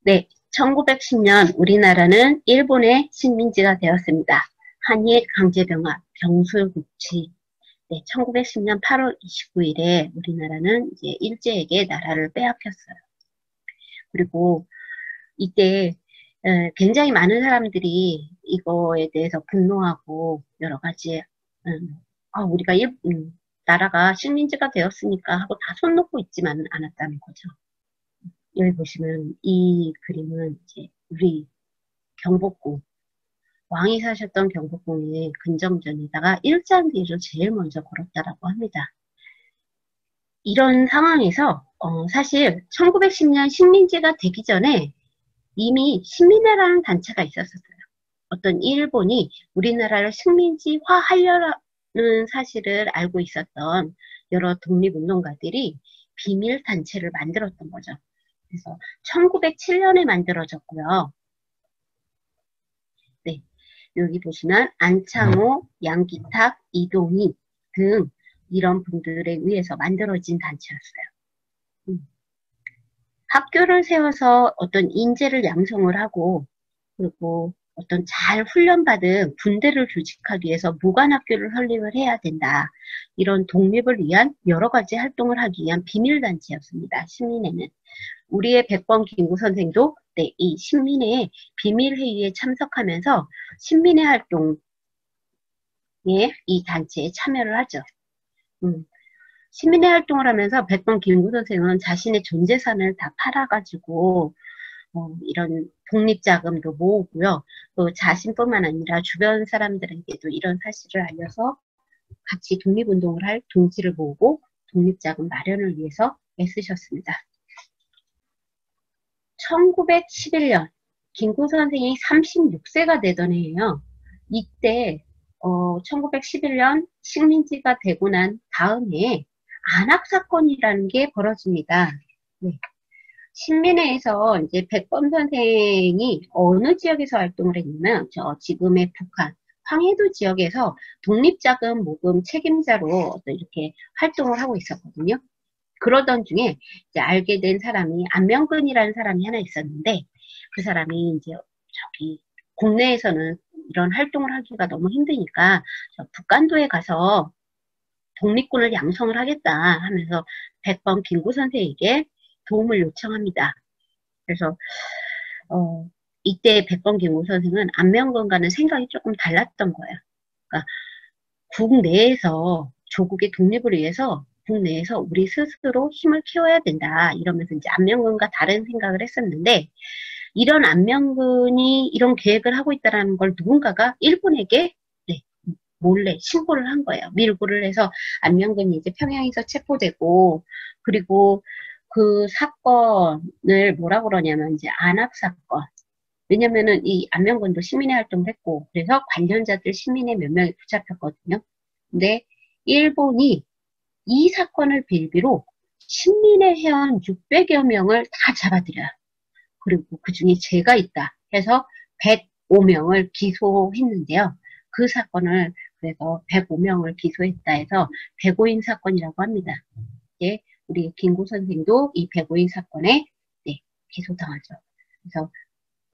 네, 1910년 우리나라는 일본의 식민지가 되었습니다. 한일 강제병합, 병술국치. 네, 1910년 8월 29일에 우리나라는 이제 일제에게 나라를 빼앗겼어요. 그리고 이때 굉장히 많은 사람들이 이거에 대해서 분노하고 여러 가지 우리가 나라가 식민지가 되었으니까 하고 다 손 놓고 있지만은 않았다는 거죠. 여기 보시면 이 그림은 이제 우리 경복궁, 왕이 사셨던 경복궁의 근정전에다가 일장기를 제일 먼저 걸었다라고 합니다. 이런 상황에서 사실 1910년 식민지가 되기 전에 이미 신민회라는 단체가 있었어요. 어떤 일본이 우리나라를 식민지화 하려는 사실을 알고 있었던 여러 독립운동가들이 비밀 단체를 만들었던 거죠. 그래서 1907년에 만들어졌고요. 네, 여기 보시면 안창호, 양기탁, 이동희 등 이런 분들에 의해서 만들어진 단체였어요. 학교를 세워서 어떤 인재를 양성을 하고 그리고 어떤 잘 훈련받은 군대를 조직하기 위해서 무관학교를 설립을 해야 된다. 이런 독립을 위한 여러 가지 활동을 하기 위한 비밀단체였습니다. 신민회는. 우리의 백범 김구 선생도 네, 이 신민회의 비밀회의에 참석하면서 신민회 활동에 이 단체에 참여를 하죠. 시민회 활동을 하면서 백범 김구 선생은 자신의 전 재산을 다 팔아가지고 이런 독립자금도 모으고요. 또 자신뿐만 아니라 주변 사람들에게도 이런 사실을 알려서 같이 독립운동을 할 동지를 모으고 독립자금 마련을 위해서 애쓰셨습니다. 1911년 김구 선생이 36세가 되던 해예요. 이때 1911년 식민지가 되고 난 다음 해에 안학사건이라는 게 벌어집니다. 네. 신민회에서 이제 백범 선생이 어느 지역에서 활동을 했냐면 지금의 북한 황해도 지역에서 독립자금 모금 책임자로 이렇게 활동을 하고 있었거든요. 그러던 중에 이제 알게 된 사람이 안명근이라는 사람이 하나 있었는데 그 사람이 이제 저기 국내에서는 이런 활동을 하기가 너무 힘드니까 북간도에 가서 독립군을 양성을 하겠다 하면서 백범 김구 선생에게 도움을 요청합니다. 그래서 이때 백범 김구 선생은 안명근과는 생각이 조금 달랐던 거예요. 그러니까 국내에서 조국의 독립을 위해서 국내에서 우리 스스로 힘을 키워야 된다 이러면서 이제 안명근과 다른 생각을 했었는데 이런 안명근이 이런 계획을 하고 있다는 걸 누군가가 일본에게 네, 몰래 신고를 한 거예요. 밀고를 해서 안명근이 이제 평양에서 체포되고 그리고 그 사건을 뭐라 그러냐면 이제 안학 사건. 왜냐면은 이 안명근도 시민회 활동을 했고 그래서 관련자들 시민회 몇 명이 붙잡혔거든요. 근데 일본이 이 사건을 빌비로 신민회 회원 600여 명을 다 잡아들여요. 그리고 그 중에 제가 있다 해서 105명을 기소했는데요. 그 사건을 그래서 105명을 기소했다 해서 105인 사건이라고 합니다. 예, 우리 김구 선생도 이 105인 사건에 네, 기소당하죠. 그래서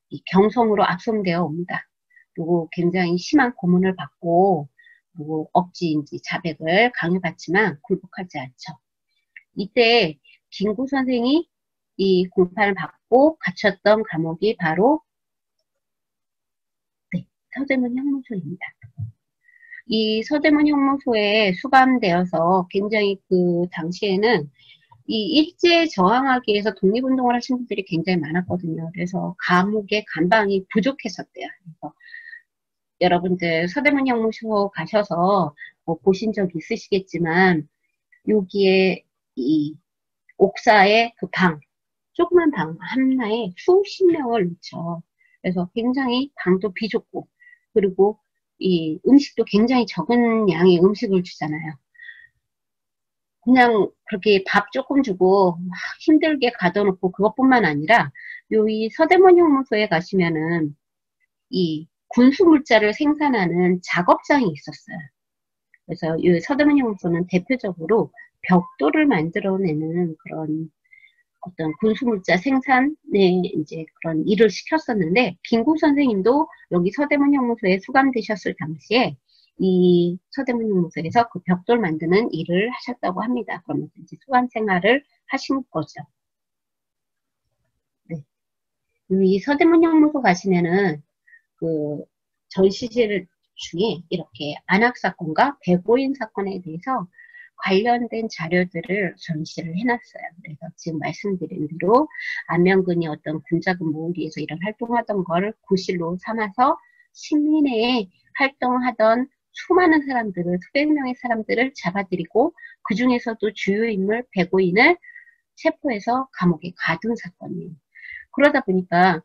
이 경성으로 압송되어 옵니다. 그리고 굉장히 심한 고문을 받고 그리고 억지인지 자백을 강요받지만 굴복하지 않죠. 이때 김구 선생이 이 공판을 받고 갇혔던 감옥이 바로 네, 서대문 형무소입니다. 이 서대문 형무소에 수감되어서 굉장히 그 당시에는 이 일제에 저항하기 위해서 독립운동을 하신 분들이 굉장히 많았거든요. 그래서 감옥의 감방이 부족했었대요. 그래서 여러분들 서대문 형무소 가셔서 보신 적 있으시겠지만 여기에 이 옥사의 그 방, 조그만 방 하나에 수십 명을 넣죠. 그래서 굉장히 방도 비좁고 그리고 이 음식도 굉장히 적은 양의 음식을 주잖아요. 그냥 그렇게 밥 조금 주고 막 힘들게 가둬놓고 그것뿐만 아니라 이 서대문 형무소에 가시면은 이 군수물자를 생산하는 작업장이 있었어요. 그래서 이 서대문 형무소는 대표적으로 벽돌을 만들어내는 그런 어떤 군수물자 생산에 이제 그런 일을 시켰었는데, 김구 선생님도 여기 서대문 형무소에 수감되셨을 당시에 이 서대문 형무소에서 그 벽돌 만드는 일을 하셨다고 합니다. 그러면서 이제 수감 생활을 하신 거죠. 네. 이 서대문 형무소 가시면은 그 전시실 중에 이렇게 안학 사건과 배고인 사건에 대해서 관련된 자료들을 전시를 해놨어요. 그래서 지금 말씀드린 대로 안명근이 어떤 군자금 모으기 위해서 이런 활동하던 걸 구실로 삼아서 시민회에 활동하던 수많은 사람들을, 수백 명의 사람들을 잡아들이고 그 중에서도 주요 인물 배고인을 체포해서 감옥에 가둔 사건이에요. 그러다 보니까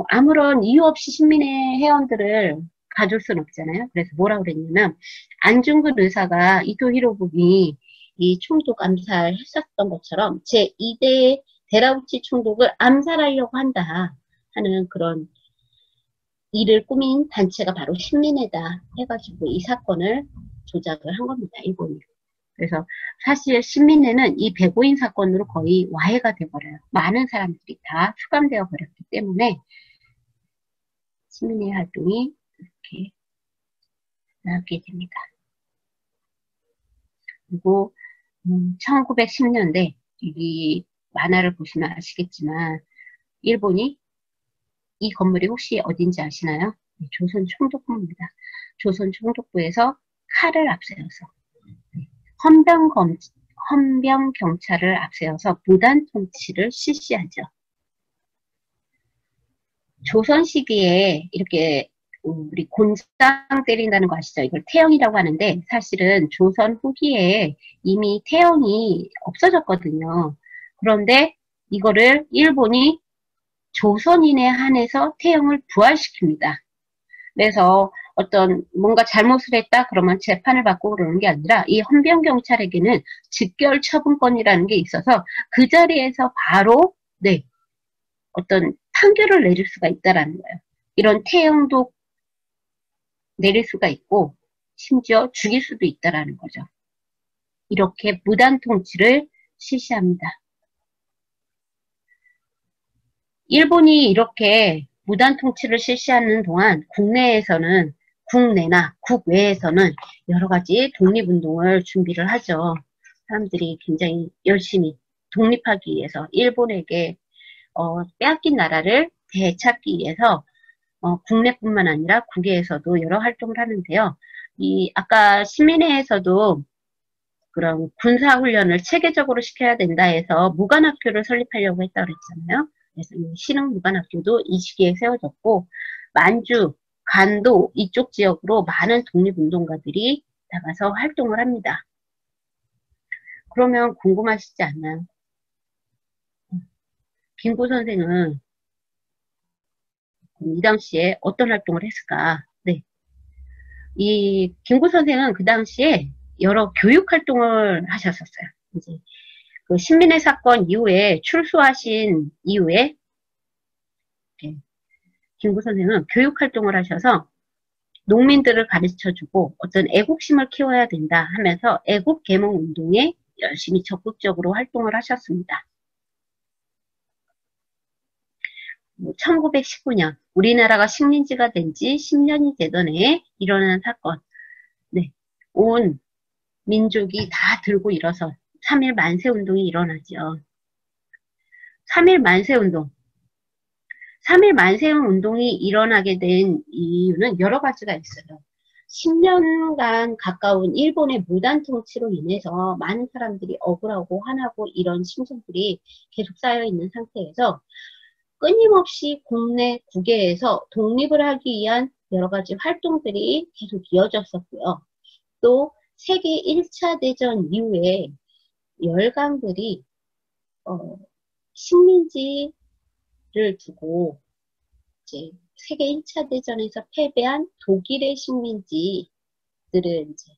아무런 이유 없이 신민의 회원들을 가둘 순 없잖아요. 그래서 뭐라 그랬냐면 안중근 의사가 이토 히로부미 이 총독 암살했었던 것처럼 제2대 데라우치 총독을 암살하려고 한다 하는 그런 일을 꾸민 단체가 바로 신민회다 해가지고 이 사건을 조작을 한 겁니다. 일본이. 그래서 사실 신민회는 이 배고인 사건으로 거의 와해가 돼버려요. 많은 사람들이 다 수감되어 버렸기 때문에 신민회 활동이 이렇게 나게 됩니다. 그리고 1910년대 이 만화를 보시면 아시겠지만 일본이 이 건물이 혹시 어딘지 아시나요? 조선 총독부입니다. 조선 총독부에서 칼을 앞세워서 헌병 경찰을 앞세워서 무단 통치를 실시하죠. 조선 시기에 이렇게 우리 곤장 때린다는 거 아시죠? 이걸 태형이라고 하는데 사실은 조선 후기에 이미 태형이 없어졌거든요. 그런데 이거를 일본이 조선인에 한해서 태형을 부활시킵니다. 그래서 어떤 뭔가 잘못을 했다 그러면 재판을 받고 그러는 게 아니라 이 헌병경찰에게는 직결 처분권이라는 게 있어서 그 자리에서 바로 네 어떤 판결을 내릴 수가 있다라는 거예요. 이런 태형도 내릴 수가 있고 심지어 죽일 수도 있다라는 거죠. 이렇게 무단 통치를 실시합니다. 일본이 이렇게 무단 통치를 실시하는 동안 국내나 국외에서는 여러 가지 독립운동을 준비를 하죠. 사람들이 굉장히 열심히 독립하기 위해서 일본에게 빼앗긴 나라를 되찾기 위해서 국내뿐만 아니라 국외에서도 여러 활동을 하는데요. 아까 시민회에서도 그런 군사훈련을 체계적으로 시켜야 된다 해서 무관학교를 설립하려고 했다고 그랬잖아요. 그래서 이 신흥무관학교도 이 시기에 세워졌고, 만주, 간도 이쪽 지역으로 많은 독립운동가들이 나가서 활동을 합니다. 그러면 궁금하시지 않나요? 김구 선생은 이 당시에 어떤 활동을 했을까? 네. 이 김구 선생은 그 당시에 여러 교육 활동을 하셨었어요. 이제 그 신민의 사건 이후에 출소하신 이후에 김구 선생은 교육 활동을 하셔서 농민들을 가르쳐주고 어떤 애국심을 키워야 된다 하면서 애국 계몽 운동에 열심히 적극적으로 활동을 하셨습니다. 1919년 우리나라가 식민지가 된 지 10년이 되던 해에 일어나는 사건. 네, 온 민족이 다 들고 일어서 3.1 만세운동이 일어나죠. 3.1 만세운동. 3.1 만세운동이 일어나게 된 이유는 여러 가지가 있어요. 10년간 가까운 일본의 무단 통치로 인해서 많은 사람들이 억울하고 화나고 이런 심정들이 계속 쌓여있는 상태에서 끊임없이 국내 국외에서 독립을 하기 위한 여러 가지 활동들이 계속 이어졌었고요. 또 세계 1차 대전 이후에 열강들이 식민지를 두고 이제 세계 1차 대전에서 패배한 독일의 식민지들을 이제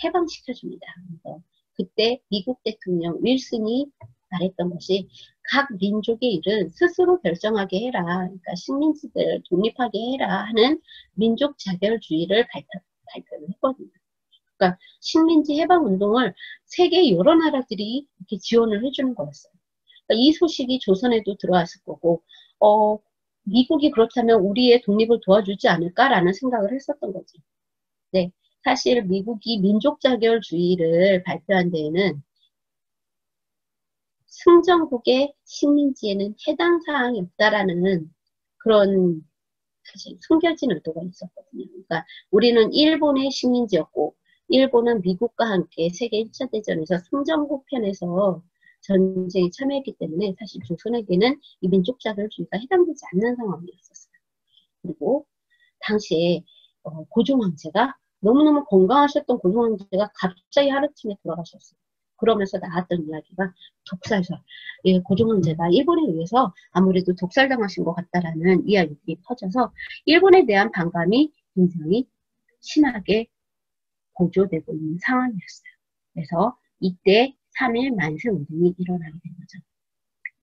해방시켜줍니다. 그래서 그때 미국 대통령 윌슨이 말했던 것이 각 민족의 일은 스스로 결정하게 해라. 그러니까 식민지들 독립하게 해라 하는 민족 자결주의를 발표를 했거든요. 그러니까 식민지 해방 운동을 세계 여러 나라들이 이렇게 지원을 해주는 거였어요. 그러니까 이 소식이 조선에도 들어왔을 거고, 미국이 그렇다면 우리의 독립을 도와주지 않을까라는 생각을 했었던 거지. 네, 사실 미국이 민족 자결주의를 발표한 데에는 승전국의 식민지에는 해당 사항이 없다라는 그런 사실 숨겨진 의도가 있었거든요. 그러니까 우리는 일본의 식민지였고 일본은 미국과 함께 세계 1차 대전에서 승전국 편에서 전쟁에 참여했기 때문에 사실 조선에게는 이 민족 자결주의가 해당되지 않는 상황이었었어요. 그리고 당시에 고종 황제가 너무너무 건강하셨던 고종 황제가 갑자기 하루아침에 돌아가셨어요. 그러면서 나왔던 이야기가 독살설. 예, 고종 황제가 일본에 의해서 아무래도 독살당하신 것 같다라는 이야기들이 퍼져서 일본에 대한 반감이 굉장히 심하게 고조되고 있는 상황이었어요. 그래서 이때 3.1 만세운동이 일어나게 된 거죠.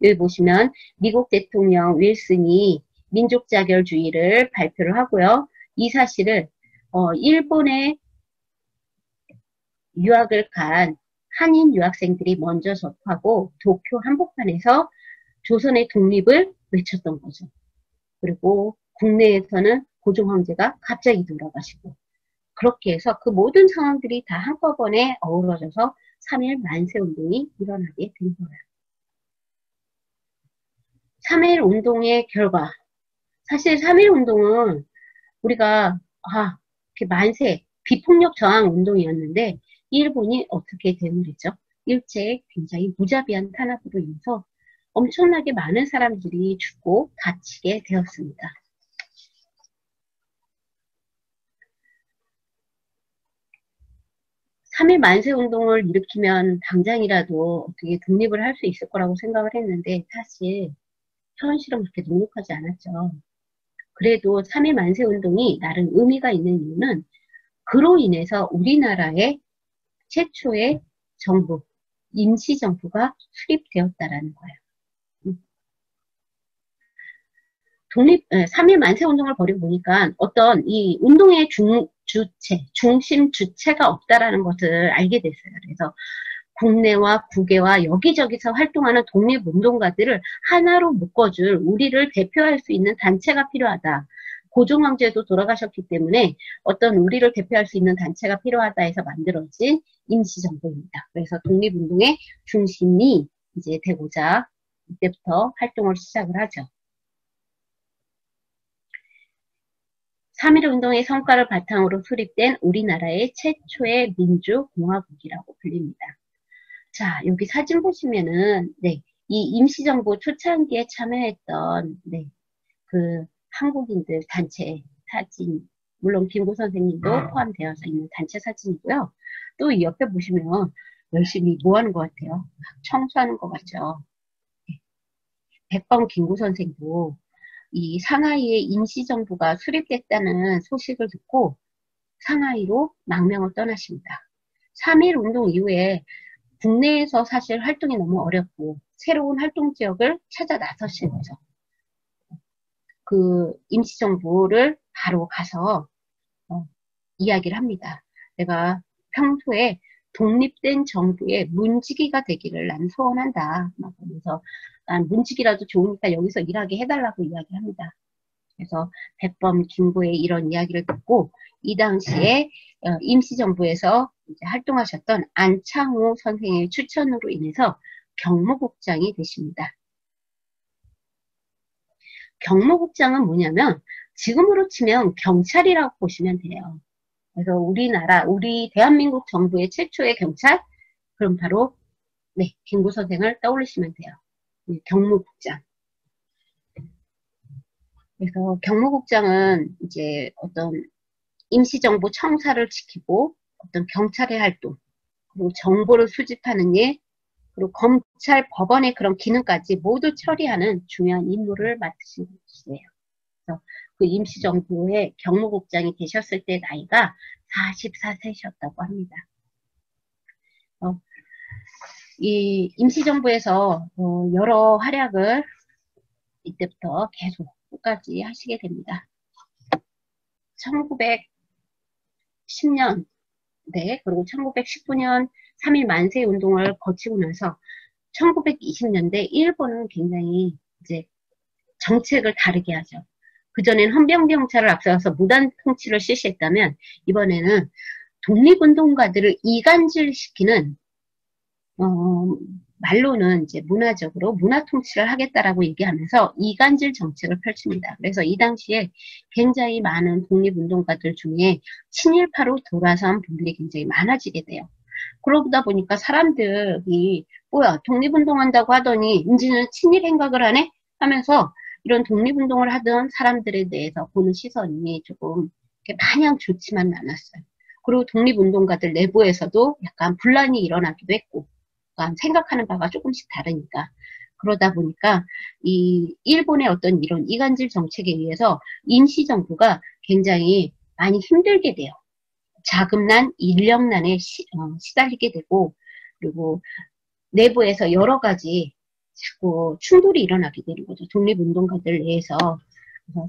여기 보시면 미국 대통령 윌슨이 민족자결주의를 발표를 하고요. 이 사실을 일본에 유학을 간 한인 유학생들이 먼저 접하고 도쿄 한복판에서 조선의 독립을 외쳤던 거죠. 그리고 국내에서는 고종 황제가 갑자기 돌아가시고 그렇게 해서 그 모든 상황들이 다 한꺼번에 어우러져서 3.1 만세운동이 일어나게 된 거예요. 3.1 운동의 결과 사실 3.1 운동은 우리가 이렇게 만세, 비폭력 저항 운동이었는데 일본이 어떻게 되느리죠? 일제에 굉장히 무자비한 탄압으로 인해서 엄청나게 많은 사람들이 죽고 다치게 되었습니다. 3.1 만세 운동을 일으키면 당장이라도 어떻게 독립을 할 수 있을 거라고 생각을 했는데 사실 현실은 그렇게 녹록하지 않았죠. 그래도 3.1 만세 운동이 나름 의미가 있는 이유는 그로 인해서 우리나라의 최초의 정부, 임시정부가 수립되었다라는 거예요. 독립, 3.1 만세 운동을 벌이고 보니까 어떤 이 운동의 중심 주체가 없다라는 것을 알게 됐어요. 그래서 국내와 국외와 여기저기서 활동하는 독립운동가들을 하나로 묶어줄 우리를 대표할 수 있는 단체가 필요하다. 고종 황제도 돌아가셨기 때문에 어떤 우리를 대표할 수 있는 단체가 필요하다 해서 만들어진 임시정부입니다. 그래서 독립운동의 중심이 이제 되고자 이때부터 활동을 시작을 하죠. 3.1 운동의 성과를 바탕으로 수립된 우리나라의 최초의 민주공화국이라고 불립니다. 자, 여기 사진 보시면은, 네, 이 임시정부 초창기에 참여했던, 네, 그 한국인들 단체 사진, 물론 김구 선생님도 포함되어서 있는 단체 사진이고요. 또 이 옆에 보시면 열심히 뭐 하는 것 같아요? 청소하는 것 같죠? 백범 김구 선생도 이 상하이에 임시정부가 수립됐다는 소식을 듣고 상하이로 망명을 떠나십니다. 3.1 운동 이후에 국내에서 사실 활동이 너무 어렵고 새로운 활동 지역을 찾아 나서신 거죠. 그 임시정부를 바로 가서 이야기를 합니다. 내가 평소에 독립된 정부의 문지기가 되기를 난 소원한다. 막 그러면서 난 문지기라도 좋으니까 여기서 일하게 해달라고 이야기합니다. 그래서 백범 김구의 이런 이야기를 듣고 이 당시에 임시정부에서 이제 활동하셨던 안창호 선생의 추천으로 인해서 경무국장이 되십니다. 경무국장은 뭐냐면 지금으로 치면 경찰이라고 보시면 돼요. 그래서 우리 대한민국 정부의 최초의 경찰, 그럼 바로 네, 김구 선생을 떠올리시면 돼요. 경무국장. 그래서 경무국장은 이제 어떤 임시정부 청사를 지키고 어떤 경찰의 활동, 그리고 정보를 수집하는 일, 그리고 검찰, 법원의 그런 기능까지 모두 처리하는 중요한 임무를 맡으신 분이세요. 그래서 그 임시정부의 경무국장이 되셨을 때 나이가 44세셨다고 합니다. 이 임시정부에서 여러 활약을 이때부터 계속 끝까지 하시게 됩니다. 1910년, 네, 그리고 1919년 3.1 만세 운동을 거치고 나서 1920년대 일본은 굉장히 이제 정책을 다르게 하죠. 그전엔 헌병경찰을 앞세워서 무단 통치를 실시했다면 이번에는 독립운동가들을 이간질시키는 말로는 이제 문화적으로 문화 통치를 하겠다라고 얘기하면서 이간질 정책을 펼칩니다. 그래서 이 당시에 굉장히 많은 독립운동가들 중에 친일파로 돌아선 분들이 굉장히 많아지게 돼요. 그러다 보니까 사람들이 뭐야 독립운동한다고 하더니 이제는 친일 행각을 하네? 하면서 이런 독립운동을 하던 사람들에 대해서 보는 시선이 조금 마냥 좋지만은 않았어요. 그리고 독립운동가들 내부에서도 약간 분란이 일어나기도 했고 생각하는 바가 조금씩 다르니까 그러다 보니까 이 일본의 어떤 이런 이간질 정책에 의해서 임시정부가 굉장히 많이 힘들게 돼요. 자금난, 인력난에 시달리게 되고 그리고 내부에서 여러 가지 자꾸 충돌이 일어나게 되는 거죠. 독립운동가들 내에서. 그래서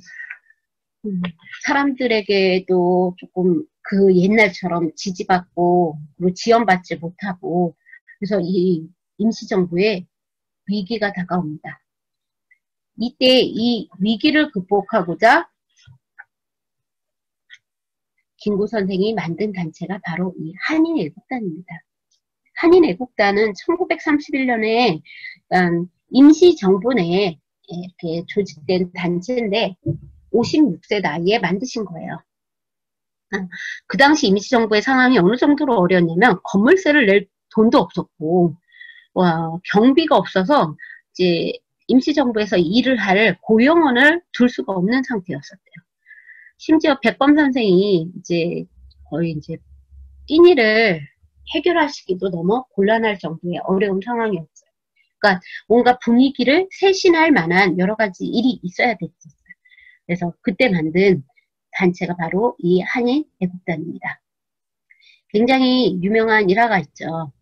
사람들에게도 조금 그 옛날처럼 지지받고 그리고 지원받지 못하고 그래서 이 임시정부에 위기가 다가옵니다. 이때 이 위기를 극복하고자 김구 선생이 만든 단체가 바로 이 한인애국단입니다. 한인애국단은 1931년에 임시정부 내에 이렇게 조직된 단체인데 56세 나이에 만드신 거예요. 그 당시 임시정부의 상황이 어느 정도로 어려웠냐면 건물세를 낼 돈도 없었고 경비가 없어서 이제 임시정부에서 일을 할 고용원을 둘 수가 없는 상태였었대요. 심지어 백범 선생이 이제 거의 이제 띵일을 해결하시기도 너무 곤란할 정도의 어려운 상황이었어요. 그러니까 뭔가 분위기를 쇄신할 만한 여러 가지 일이 있어야 됐었어요. 그래서 그때 만든 단체가 바로 이 한인 애국단입니다. 굉장히 유명한 일화가 있죠.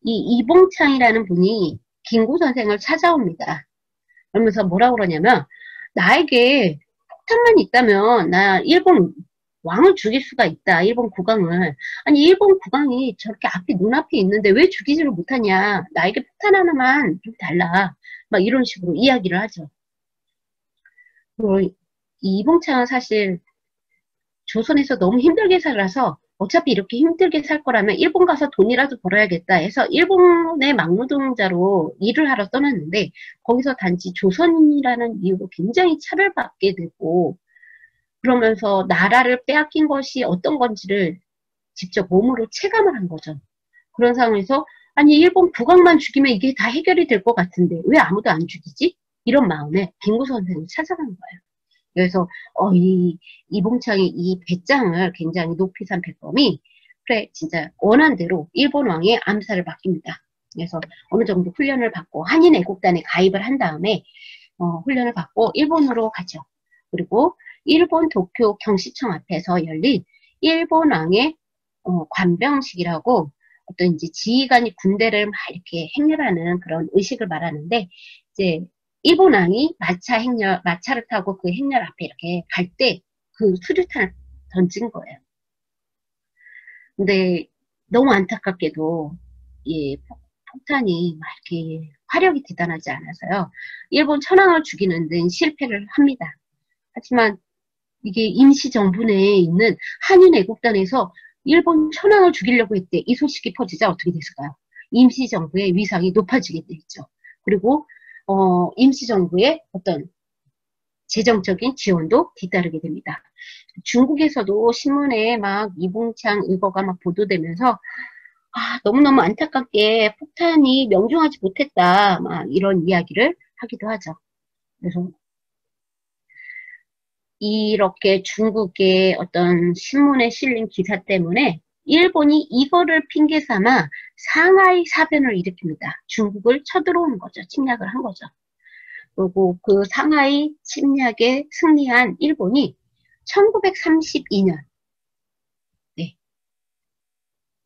이 이봉창이라는 분이 김구 선생을 찾아옵니다. 그러면서 뭐라고 그러냐면 나에게 폭탄만 있다면 나 일본 왕을 죽일 수가 있다. 일본 국왕을. 아니 일본 국왕이 저렇게 앞에 눈앞에 있는데 왜 죽이지를 못하냐. 나에게 폭탄 하나만 좀 달라. 막 이런 식으로 이야기를 하죠. 그리고 이 이봉창은 사실 조선에서 너무 힘들게 살아서 어차피 이렇게 힘들게 살 거라면 일본 가서 돈이라도 벌어야겠다 해서 일본의 막노동자로 일을 하러 떠났는데 거기서 단지 조선인이라는 이유로 굉장히 차별받게 되고 그러면서 나라를 빼앗긴 것이 어떤 건지를 직접 몸으로 체감을 한 거죠. 그런 상황에서 아니 일본 국왕만 죽이면 이게 다 해결이 될 것 같은데 왜 아무도 안 죽이지? 이런 마음에 김구 선생을 찾아간 거예요. 그래서 이봉창이 이 배짱을 굉장히 높이 산 백범이 그래 진짜 원한 대로 일본 왕의 암살을 맡깁니다. 그래서 어느 정도 훈련을 받고 한인 애국단에 가입을 한 다음에 훈련을 받고 일본으로 가죠. 그리고 일본 도쿄 경시청 앞에서 열린 일본 왕의 관병식이라고 어떤 이제 지휘관이 군대를 막 이렇게 행렬하는 그런 의식을 말하는데 이제 일본 왕이 마차를 타고 그 행렬 앞에 이렇게 갈 때 그 수류탄을 던진 거예요. 근데 너무 안타깝게도 이 폭탄이 막 이렇게 화력이 대단하지 않아서요. 일본 천황을 죽이는 데 실패를 합니다. 하지만 이게 임시정부 내에 있는 한인애국단에서 일본 천황을 죽이려고 했대. 이 소식이 퍼지자 어떻게 됐을까요? 임시정부의 위상이 높아지게 되죠. 그리고 임시정부의 어떤 재정적인 지원도 뒤따르게 됩니다. 중국에서도 신문에 막 이봉창 의거가 막 보도되면서 너무너무 안타깝게 폭탄이 명중하지 못했다. 막 이런 이야기를 하기도 하죠. 그래서 이렇게 중국의 어떤 신문에 실린 기사 때문에 일본이 이거를 핑계 삼아 상하이 사변을 일으킵니다. 중국을 쳐들어오는 거죠. 침략을 한 거죠. 그리고 그 상하이 침략에 승리한 일본이 1932년 네,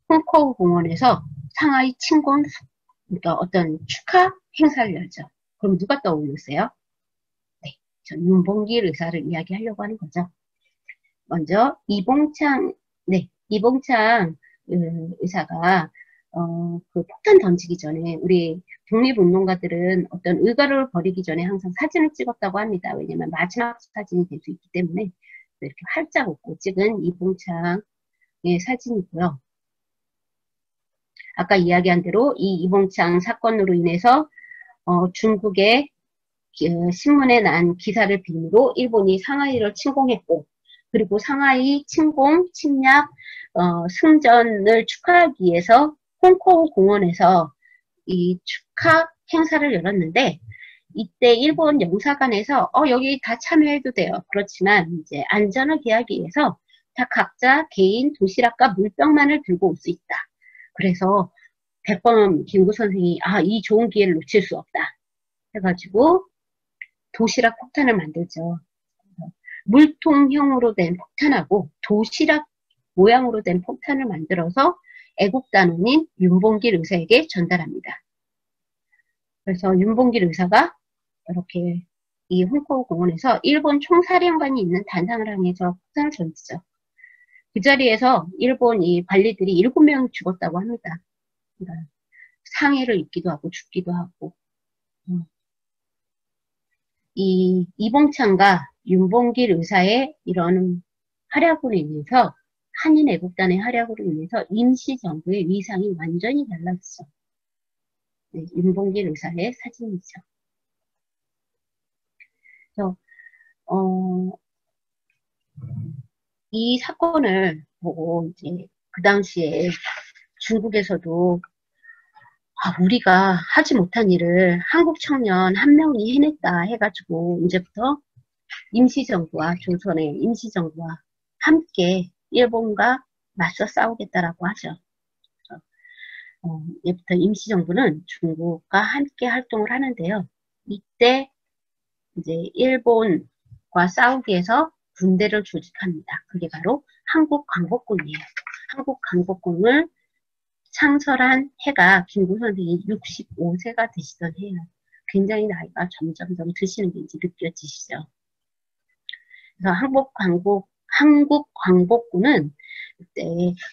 홍커우 공원에서 상하이 침공 그러니까 어떤 축하 행사를 열죠. 그럼 누가 떠오르세요? 네, 전 윤봉길 의사를 이야기하려고 하는 거죠. 먼저 이봉창 의사가 그 폭탄 던지기 전에 우리 독립운동가들은 어떤 의거를 벌이기 전에 항상 사진을 찍었다고 합니다. 왜냐면 마지막 사진이 될 수 있기 때문에 이렇게 활짝 웃고 찍은 이봉창의 사진이고요. 아까 이야기한 대로 이 이봉창 사건으로 인해서 중국의 신문에 난 기사를 빌미로 일본이 상하이를 침공했고, 그리고 상하이 침공, 침략, 승전을 축하하기 위해서 홍콩 공원에서 이 축하 행사를 열었는데, 이때 일본 영사관에서 여기 다 참여해도 돼요. 그렇지만 이제 안전을 기하기 위해서 다 각자 개인 도시락과 물병만을 들고 올 수 있다. 그래서 백범 김구 선생이 이 좋은 기회를 놓칠 수 없다 해가지고 도시락 폭탄을 만들죠. 물통형으로 된 폭탄하고 도시락 모양으로 된 폭탄을 만들어서 애국단원인 윤봉길 의사에게 전달합니다. 그래서 윤봉길 의사가 이렇게 이 홍콩 공원에서 일본 총사령관이 있는 단상을 향해서 폭탄을 던지죠. 그 자리에서 일본 이 관리들이 7명이 죽었다고 합니다. 그러니까 상해를 입기도 하고 죽기도 하고. 이 이봉창과 윤봉길 의사의 이런 활약으로 인해서, 한인 애국단의 활약으로 인해서 임시정부의 위상이 완전히 달라졌죠. 네, 윤봉길 의사의 사진이죠. 그래서 이 사건을 보고 이제 그 당시에 중국에서도 우리가 하지 못한 일을 한국 청년 한 명이 해냈다 해가지고 이제부터 임시정부와 조선의 임시정부와 함께 일본과 맞서 싸우겠다라고 하죠. 이제부터 임시정부는 중국과 함께 활동을 하는데요. 이때 이제 일본과 싸우기 위해서 군대를 조직합니다. 그게 바로 한국광복군이에요. 한국광복군을 창설한 해가 김구 선생이 65세가 되시던 해예요. 굉장히 나이가 점점점 드시는 게 이제 느껴지시죠. 그래서 한국광복군은 그때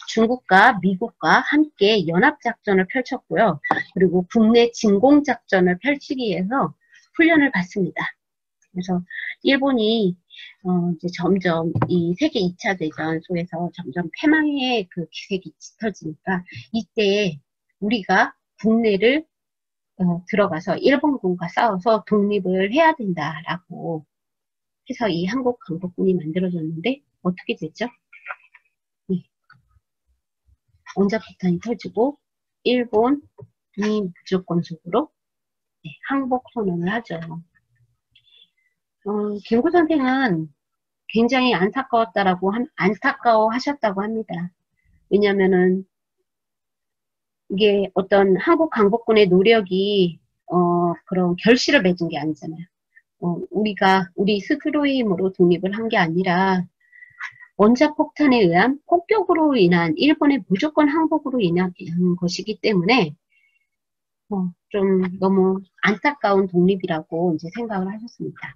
중국과 미국과 함께 연합작전을 펼쳤고요. 그리고 국내 진공작전을 펼치기 위해서 훈련을 받습니다. 그래서 일본이 이제 점점 이 세계 2차 대전 속에서 점점 패망의 그 기색이 짙어지니까 이때 우리가 국내를 들어가서 일본군과 싸워서 독립을 해야 된다라고 해서 이 한국광복군이 만들어졌는데 어떻게 됐죠? 네. 원자폭탄이 터지고 일본이 무조건적으로 항복 선언을 하죠. 김구 선생은 굉장히 안타까워 하셨다고 합니다. 왜냐면은, 이게 어떤 한국 강복군의 노력이, 그런 결실을 맺은 게 아니잖아요. 우리 스스로의 힘으로 독립을 한 게 아니라, 원자폭탄에 의한 폭격으로 인한, 일본의 무조건 항복으로 인한 것이기 때문에, 좀 너무 안타까운 독립이라고 이제 생각을 하셨습니다.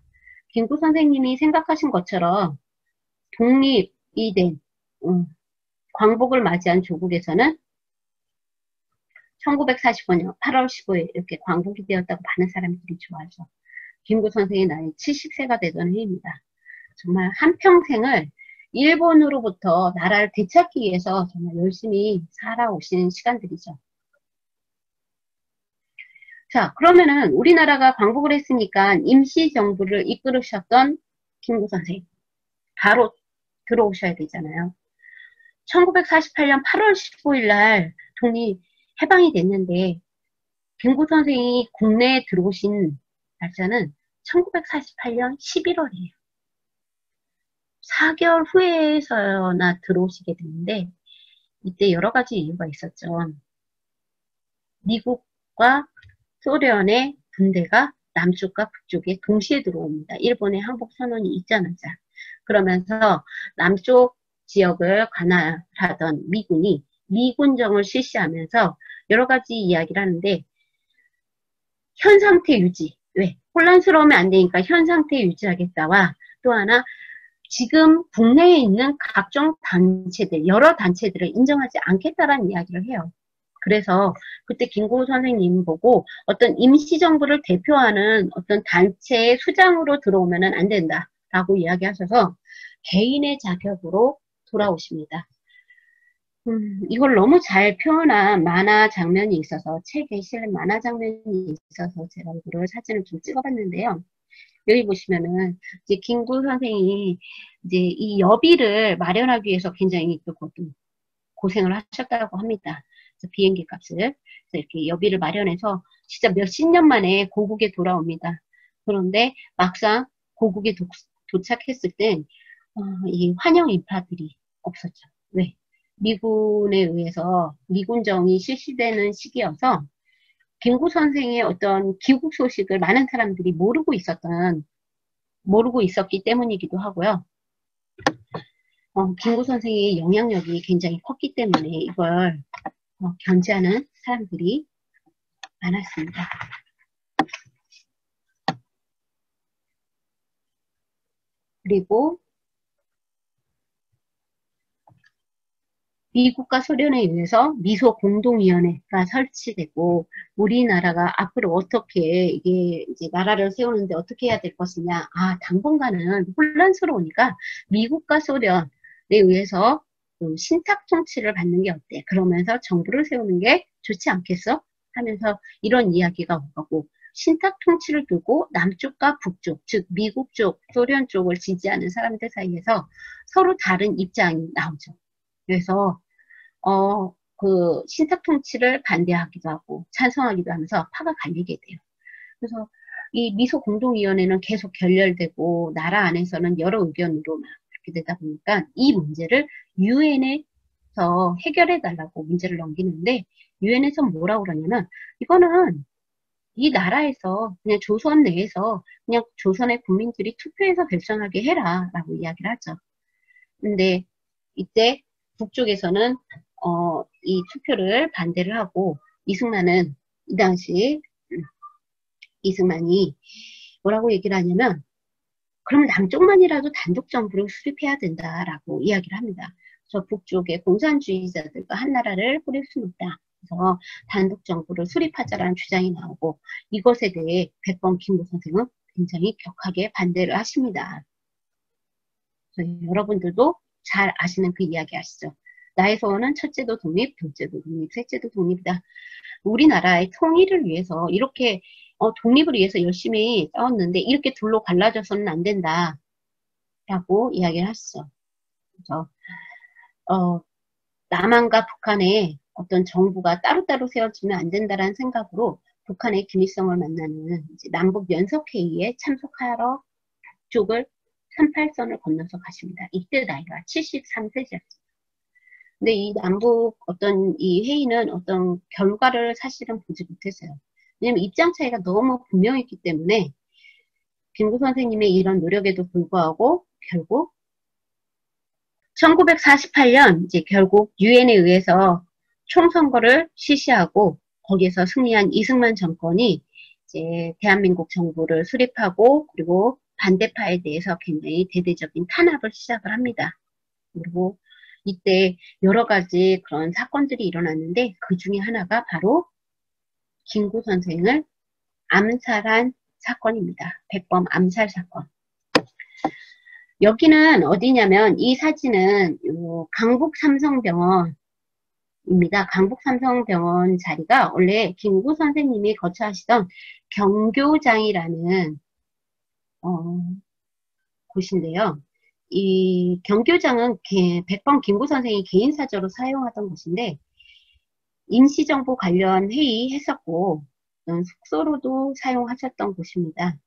김구 선생님이 생각하신 것처럼 독립이 된 광복을 맞이한 조국에서는 1945년 8월 15일 이렇게 광복이 되었다고 많은 사람들이 좋아하죠. 김구 선생의 나이 70세가 되던 해입니다. 정말 한평생을 일본으로부터 나라를 되찾기 위해서 정말 열심히 살아오신 시간들이죠. 자, 그러면은 우리나라가 광복을 했으니까 임시정부를 이끌으셨던 김구 선생 바로 들어오셔야 되잖아요. 1948년 8월 15일 날 독립 해방이 됐는데 김구 선생이 국내에 들어오신 날짜는 1948년 11월이에요. 4개월 후에서나 들어오시게 됐는데 이때 여러 가지 이유가 있었죠. 미국과 소련의 군대가 남쪽과 북쪽에 동시에 들어옵니다. 일본의 항복선언이 있자마자. 그러면서 남쪽 지역을 관할하던 미군이 미군정을 실시하면서 여러 가지 이야기를 하는데 현 상태 유지, 왜? 혼란스러우면 안 되니까 현 상태 유지하겠다와 또 하나 지금 국내에 있는 각종 단체들, 여러 단체들을 인정하지 않겠다라는 이야기를 해요. 그래서 그때 김구 선생님 보고 어떤 임시정부를 대표하는 어떤 단체의 수장으로 들어오면은 안 된다라고 이야기하셔서 개인의 자격으로 돌아오십니다. 이걸 너무 잘 표현한 만화 장면이 있어서, 책에 실린 만화 장면이 있어서 제가 이거를 사진을 좀 찍어봤는데요. 여기 보시면은, 이제 김구 선생이 이제 이 여비를 마련하기 위해서 굉장히 또 고생을 하셨다고 합니다. 그래서 비행기 값을. 그래서 이렇게 여비를 마련해서 진짜 몇십 년 만에 고국에 돌아옵니다. 그런데 막상 고국에 도착했을 땐, 이 환영 인파들이 없었죠. 왜? 미군에 의해서 미군정이 실시되는 시기여서 김구 선생의 어떤 귀국 소식을 많은 사람들이 모르고 있었기 때문이기도 하고요. 김구 선생의 영향력이 굉장히 컸기 때문에 이걸 견제하는 사람들이 많았습니다. 그리고 미국과 소련에 의해서 미소 공동위원회가 설치되고 우리나라가 앞으로 어떻게 이게 이제 나라를 세우는데 어떻게 해야 될 것이냐. 당분간은 혼란스러우니까 미국과 소련에 의해서 신탁 통치를 받는 게 어때? 그러면서 정부를 세우는 게 좋지 않겠어? 하면서 이런 이야기가 오가고 신탁 통치를 두고 남쪽과 북쪽, 즉 미국 쪽, 소련 쪽을 지지하는 사람들 사이에서 서로 다른 입장이 나오죠. 그래서 그 신탁 통치를 반대하기도 하고 찬성하기도 하면서 파가 갈리게 돼요. 그래서 이 미소 공동위원회는 계속 결렬되고 나라 안에서는 여러 의견으로 막 그렇게 되다 보니까 이 문제를 유엔에서 해결해 달라고 문제를 넘기는데 유엔에서 뭐라고 그러냐면 이거는 이 나라에서 그냥 조선 내에서 그냥 조선의 국민들이 투표해서 결정하게 해라 라고 이야기를 하죠. 근데 이때 북쪽에서는 이 투표를 반대를 하고 이승만은 이 당시 이승만이 뭐라고 얘기를 하냐면 그럼 남쪽만이라도 단독 정부를 수립해야 된다라고 이야기를 합니다. 저 북쪽의 공산주의자들과 한 나라를 꾸릴 수는 없다. 그래서 단독 정부를 수립하자라는 주장이 나오고 이것에 대해 백범 김구 선생은 굉장히 격하게 반대를 하십니다. 여러분들도 잘 아시는 그 이야기 아시죠? 나의 소원은 첫째도 독립, 둘째도 독립, 셋째도 독립이다. 우리나라의 통일을 위해서 이렇게 독립을 위해서 열심히 싸웠는데 이렇게 둘로 갈라져서는 안 된다. 라고 이야기를 하시죠. 그래서 남한과 북한의 어떤 정부가 따로따로 세워지면 안 된다라는 생각으로 북한의 김일성을 만나는 이제 남북 연석회의에 참석하러 북쪽을 38선을 건너서 가십니다. 이때 나이가 73세였습니다. 근데 이 남북 어떤 이 회의는 어떤 결과를 사실은 보지 못했어요. 왜냐면 입장 차이가 너무 분명했기 때문에 김구 선생님의 이런 노력에도 불구하고 결국 1948년 이제 결국 유엔에 의해서 총선거를 실시하고 거기에서 승리한 이승만 정권이 이제 대한민국 정부를 수립하고 그리고 반대파에 대해서 굉장히 대대적인 탄압을 시작을 합니다. 그리고 이때 여러 가지 그런 사건들이 일어났는데 그 중에 하나가 바로 김구 선생을 암살한 사건입니다. 백범 암살 사건. 여기는 어디냐면 이 사진은 강북 삼성병원입니다. 강북 삼성병원 자리가 원래 김구 선생님이 거처하시던 경교장이라는 곳인데요. 이 경교장은 백범 김구 선생이 개인사저로 사용하던 곳인데 임시정부 관련 회의 했었고 숙소로도 사용하셨던 곳입니다.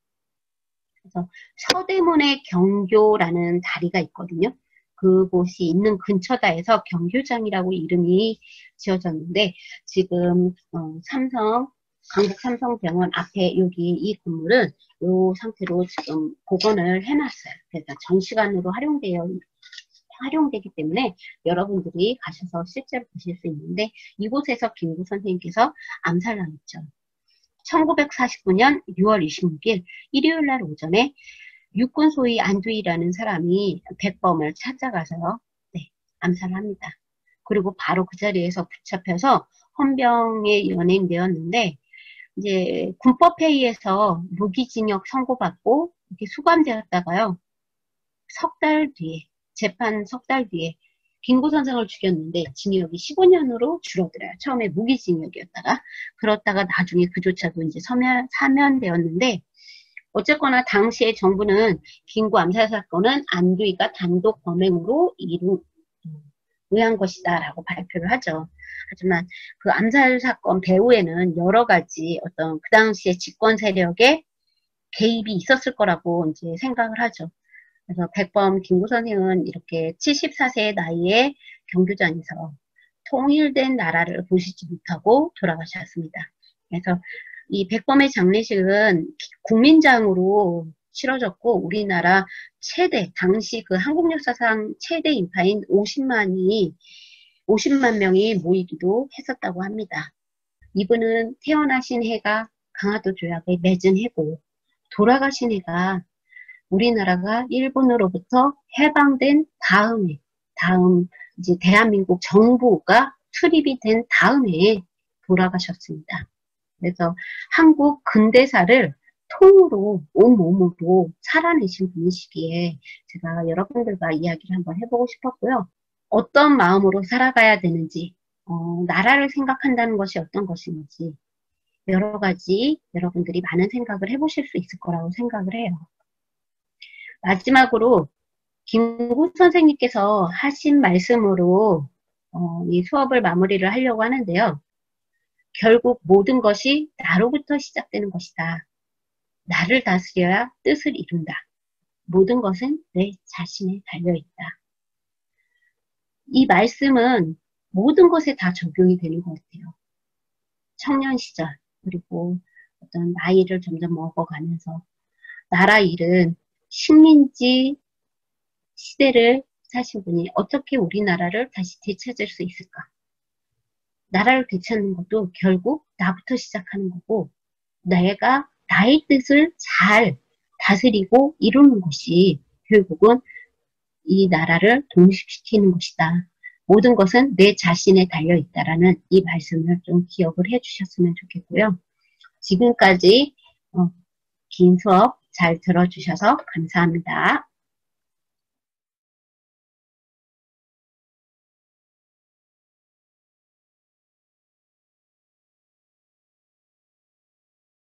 그래서 서대문의 경교라는 다리가 있거든요. 그곳이 있는 근처다 해서 경교장이라고 이름이 지어졌는데 지금 강북 삼성병원 앞에 여기 이 건물은 이 상태로 지금 복원을 해놨어요. 그래서 전시관으로 활용되기 때문에 여러분들이 가셔서 실제로 보실 수 있는데 이곳에서 김구 선생님께서 암살당했죠. 1949년 6월 26일 일요일 날 오전에 육군 소위 안두희라는 사람이 백범을 찾아가서 암살합니다. 그리고 바로 그 자리에서 붙잡혀서 헌병에 연행되었는데 이제 군법회의에서 무기징역 선고받고 이렇게 수감되었다가요. 석 달 뒤에 재판 석 달 뒤에 김구 선생을 죽였는데 징역이 15년으로 줄어들어요. 처음에 무기징역이었다가 그렇다가 나중에 그조차도 이제 사면되었는데 어쨌거나 당시에 정부는 김구 암살 사건은 안두희가 단독 범행으로 의한 것이다 라고 발표를 하죠. 하지만 그 암살 사건 배후에는 여러 가지 어떤 그 당시에 집권 세력의 개입이 있었을 거라고 이제 생각을 하죠. 그래서 백범 김구 선생은 이렇게 74세의 나이에 경교전에서 통일된 나라를 보시지 못하고 돌아가셨습니다. 그래서 이 백범의 장례식은 국민장으로 치러졌고 우리나라 최대, 당시 그 한국 역사상 최대 인파인 50만 명이 모이기도 했었다고 합니다. 이분은 태어나신 해가 강화도 조약에 맺은 해고 돌아가신 해가 우리나라가 일본으로부터 해방된 다음 이제 대한민국 정부가 수립이 된 다음에 돌아가셨습니다. 그래서 한국 근대사를 통으로 온몸으로 살아내신 분이시기에 제가 여러분들과 이야기를 한번 해보고 싶었고요. 어떤 마음으로 살아가야 되는지, 나라를 생각한다는 것이 어떤 것인지 여러 가지 여러분들이 많은 생각을 해보실 수 있을 거라고 생각을 해요. 마지막으로 김구 선생님께서 하신 말씀으로 이 수업을 마무리를 하려고 하는데요. 결국 모든 것이 나로부터 시작되는 것이다. 나를 다스려야 뜻을 이룬다. 모든 것은 내 자신에 달려있다. 이 말씀은 모든 것에 다 적용이 되는 것 같아요. 청년 시절 그리고 어떤 나이를 점점 먹어가면서 나라 일은 식민지 시대를 사신 분이 어떻게 우리나라를 다시 되찾을 수 있을까? 나라를 되찾는 것도 결국 나부터 시작하는 거고 내가 나의 뜻을 잘 다스리고 이루는 것이 결국은 이 나라를 독립시키는 것이다. 모든 것은 내 자신에 달려있다라는 이 말씀을 좀 기억을 해주셨으면 좋겠고요. 지금까지 긴 수업 잘 들어주셔서 감사합니다.